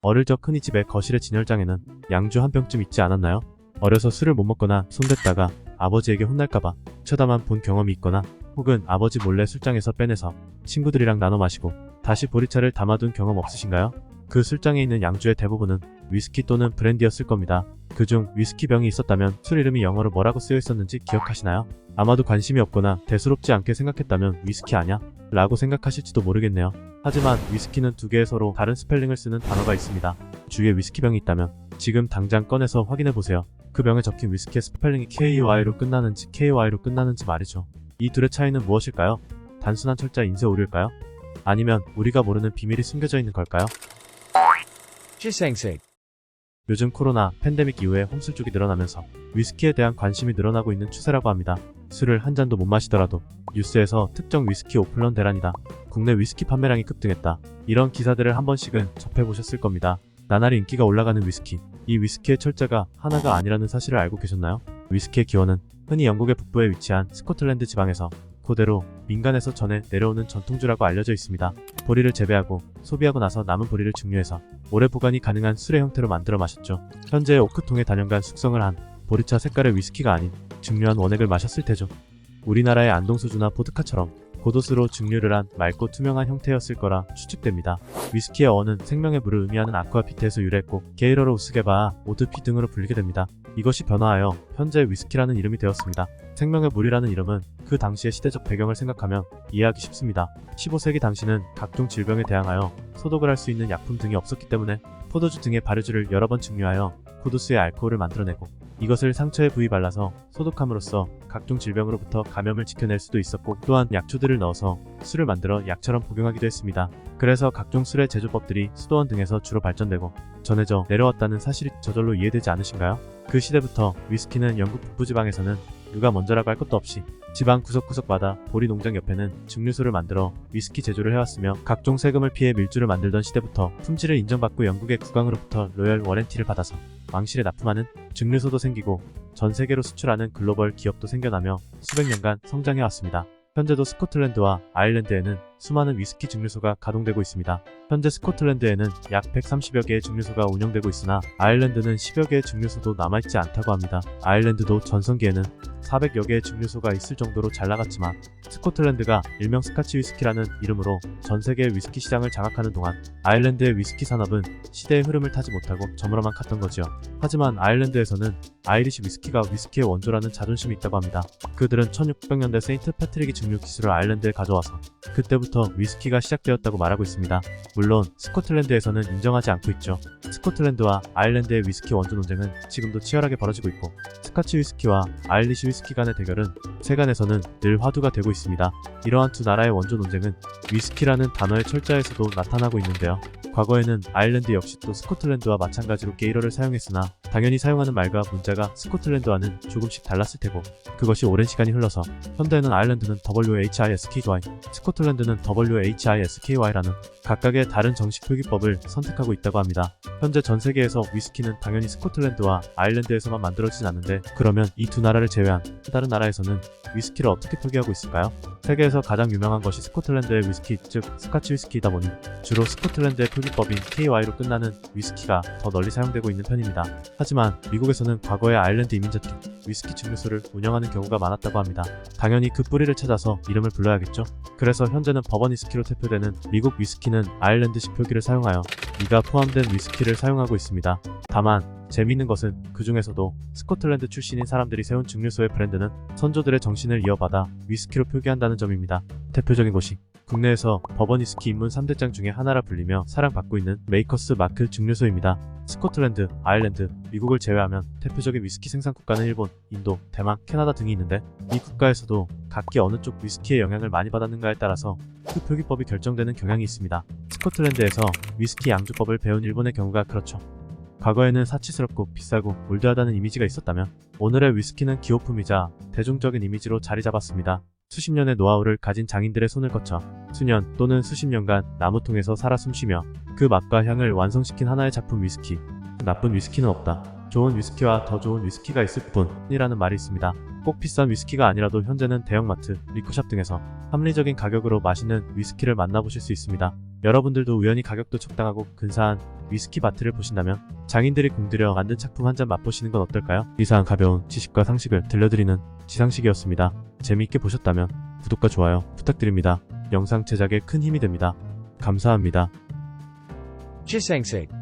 어릴 적 흔히 집의 거실의 진열장에는 양주 한 병쯤 있지 않았나요? 어려서 술을 못 먹거나 손댔다가 아버지에게 혼날까봐 쳐다만 본 경험이 있거나 혹은 아버지 몰래 술장에서 빼내서 친구들이랑 나눠 마시고 다시 보리차를 담아둔 경험 없으신가요? 그 술장에 있는 양주의 대부분은 위스키 또는 브랜디였을 겁니다. 그중 위스키병이 있었다면 술 이름이 영어로 뭐라고 쓰여 있었는지 기억하시나요? 아마도 관심이 없거나 대수롭지 않게 생각했다면 위스키 아냐? 라고 생각하실지도 모르겠네요. 하지만 위스키는 두 개의 서로 다른 스펠링을 쓰는 단어가 있습니다. 주위에 위스키병이 있다면 지금 당장 꺼내서 확인해보세요. 그 병에 적힌 위스키의 스펠링이 KY로 끝나는지 말이죠. 이 둘의 차이는 무엇일까요? 단순한 철자 인쇄 오류일까요? 아니면 우리가 모르는 비밀이 숨겨져 있는 걸까요? 요즘 코로나 팬데믹 이후에 홈술 쪽이 늘어나면서 위스키에 대한 관심이 늘어나고 있는 추세라고 합니다. 술을 한 잔도 못 마시더라도 뉴스에서 특정 위스키 오픈런 대란이다, 국내 위스키 판매량이 급등했다, 이런 기사들을 한 번씩은 접해보셨을 겁니다. 나날이 인기가 올라가는 위스키, 이 위스키의 철자가 하나가 아니라는 사실을 알고 계셨나요? 위스키의 기원은 흔히 영국의 북부에 위치한 스코틀랜드 지방에서 그대로 민간에서 전해 내려오는 전통주라고 알려져 있습니다. 보리를 재배하고 소비하고 나서 남은 보리를 증류해서 오래 보관이 가능한 술의 형태로 만들어 마셨죠. 현재 오크통에 단연간 숙성을 한 보리차 색깔의 위스키가 아닌 증류한 원액을 마셨을 테죠. 우리나라의 안동소주나 보드카처럼 고도수로 증류를 한 맑고 투명한 형태였을 거라 추측됩니다. 위스키의 어원은 생명의 물을 의미하는 아쿠아피트에서 유래했고 게이러로 우스게바, 오드피 등으로 불리게 됩니다. 이것이 변화하여 현재 위스키라는 이름이 되었습니다. 생명의 물이라는 이름은 그 당시의 시대적 배경을 생각하면 이해하기 쉽습니다. 15세기 당시는 각종 질병에 대항하여 소독을 할 수 있는 약품 등이 없었기 때문에 포도주 등의 발효주를 여러 번 증류하여 고도수의 알코올을 만들어내고 이것을 상처에 부위 발라서 소독함으로써 각종 질병으로부터 감염을 지켜낼 수도 있었고, 또한 약초들을 넣어서 술을 만들어 약처럼 복용하기도 했습니다. 그래서 각종 술의 제조법들이 수도원 등에서 주로 발전되고 전해져 내려왔다는 사실이 저절로 이해되지 않으신가요? 그 시대부터 위스키는 영국 북부지방에서는 누가 먼저라고 할 것도 없이 지방 구석구석마다 보리 농장 옆에는 증류소를 만들어 위스키 제조를 해왔으며, 각종 세금을 피해 밀주를 만들던 시대부터 품질을 인정받고 영국의 국왕으로부터 로열 워렌티를 받아서 왕실에 납품하는 증류소도 생기고 전 세계로 수출하는 글로벌 기업도 생겨나며 수백 년간 성장해왔습니다. 현재도 스코틀랜드와 아일랜드에는 수많은 위스키 증류소가 가동되고 있습니다. 현재 스코틀랜드에는 약 130여 개의 증류소가 운영되고 있으나 아일랜드는 10여 개의 증류소도 남아있지 않다고 합니다. 아일랜드도 전성기에는 400여 개의 증류소가 있을 정도로 잘 나갔지만 스코틀랜드가 일명 스카치 위스키라는 이름으로 전 세계의 위스키 시장을 장악하는 동안 아일랜드의 위스키 산업은 시대의 흐름을 타지 못하고 저물어만 갔던 거지요. 하지만 아일랜드에서는 아이리시 위스키가 위스키의 원조라는 자존심이 있다고 합니다. 그들은 1600년대 세인트 패트릭이 증류 기술을 아일랜드에 가져와서 그때부터 위스키가 시작되었다고 말하고 있습니다. 물론 스코틀랜드에서는 인정하지 않고 있죠. 스코틀랜드와 아일랜드의 위스키 원조 논쟁은 지금도 치열하게 벌어지고 있고, 스카치 위스키와 아일리시 위스키 간의 대결은 세간에서는 늘 화두가 되고 있습니다. 이러한 두 나라의 원조 논쟁은 위스키라는 단어의 철자에서도 나타나고 있는데요. 과거에는 아일랜드 역시 또 스코틀랜드와 마찬가지로 게이러를 사용했으나 당연히 사용하는 말과 문자가 스코틀랜드와는 조금씩 달랐을 테고, 그것이 오랜 시간이 흘러서 현대에는 아일랜드는 WHISKY, 스코틀랜드는 WHISKY라는 각각의 다른 정식 표기법을 선택하고 있다고 합니다. 현재 전 세계에서 위스키는 당연히 스코틀랜드와 아일랜드에서만 만들어지진 않는데, 그러면 이 두 나라를 제외한 다른 나라에서는 위스키를 어떻게 표기하고 있을까요? 세계에서 가장 유명한 것이 스코틀랜드의 위스키, 즉 스카치 위스키이다 보니 주로 스코틀랜드의 표기법인 KY로 끝나는 위스키가 더 널리 사용되고 있는 편입니다. 하지만 미국에서는 과거에 아일랜드 이민자들이 위스키 증류소를 운영하는 경우가 많았다고 합니다. 당연히 그 뿌리를 찾아서 이름을 불러야겠죠. 그래서 현재는 버번 위스키로 대표되는 미국 위스키는 아일랜드식 표기를 사용하여 이가 포함된 위스키를 사용하고 있습니다. 다만 재미있는 것은 그 중에서도 스코틀랜드 출신인 사람들이 세운 증류소의 브랜드는 선조들의 정신을 이어받아 위스키로 표기한다는 점입니다. 대표적인 곳이 국내에서 버번 위스키 입문 3대장 중에 하나라 불리며 사랑받고 있는 메이커스 마크 증류소입니다. 스코틀랜드, 아일랜드, 미국을 제외하면 대표적인 위스키 생산 국가는 일본, 인도, 대만, 캐나다 등이 있는데, 이 국가에서도 각기 어느 쪽 위스키의 영향을 많이 받았는가에 따라서 그 표기법이 결정되는 경향이 있습니다. 스코틀랜드에서 위스키 양주법을 배운 일본의 경우가 그렇죠. 과거에는 사치스럽고 비싸고 올드하다는 이미지가 있었다면 오늘의 위스키는 기호품이자 대중적인 이미지로 자리 잡았습니다. 수십 년의 노하우를 가진 장인들의 손을 거쳐 수년 또는 수십 년간 나무통에서 살아 숨쉬며 그 맛과 향을 완성시킨 하나의 작품 위스키. 나쁜 위스키는 없다. 좋은 위스키와 더 좋은 위스키가 있을 뿐이라는 말이 있습니다. 꼭 비싼 위스키가 아니라도 현재는 대형마트, 리코샵 등에서 합리적인 가격으로 맛있는 위스키를 만나보실 수 있습니다. 여러분들도 우연히 가격도 적당하고 근사한 위스키 마트를 보신다면 장인들이 공들여 만든 작품 한 잔 맛보시는 건 어떨까요? 이상 가벼운 지식과 상식을 들려드리는 지상식이었습니다. 재미있게 보셨다면 구독과 좋아요 부탁드립니다. 영상 제작에 큰 힘이 됩니다. 감사합니다. 지상식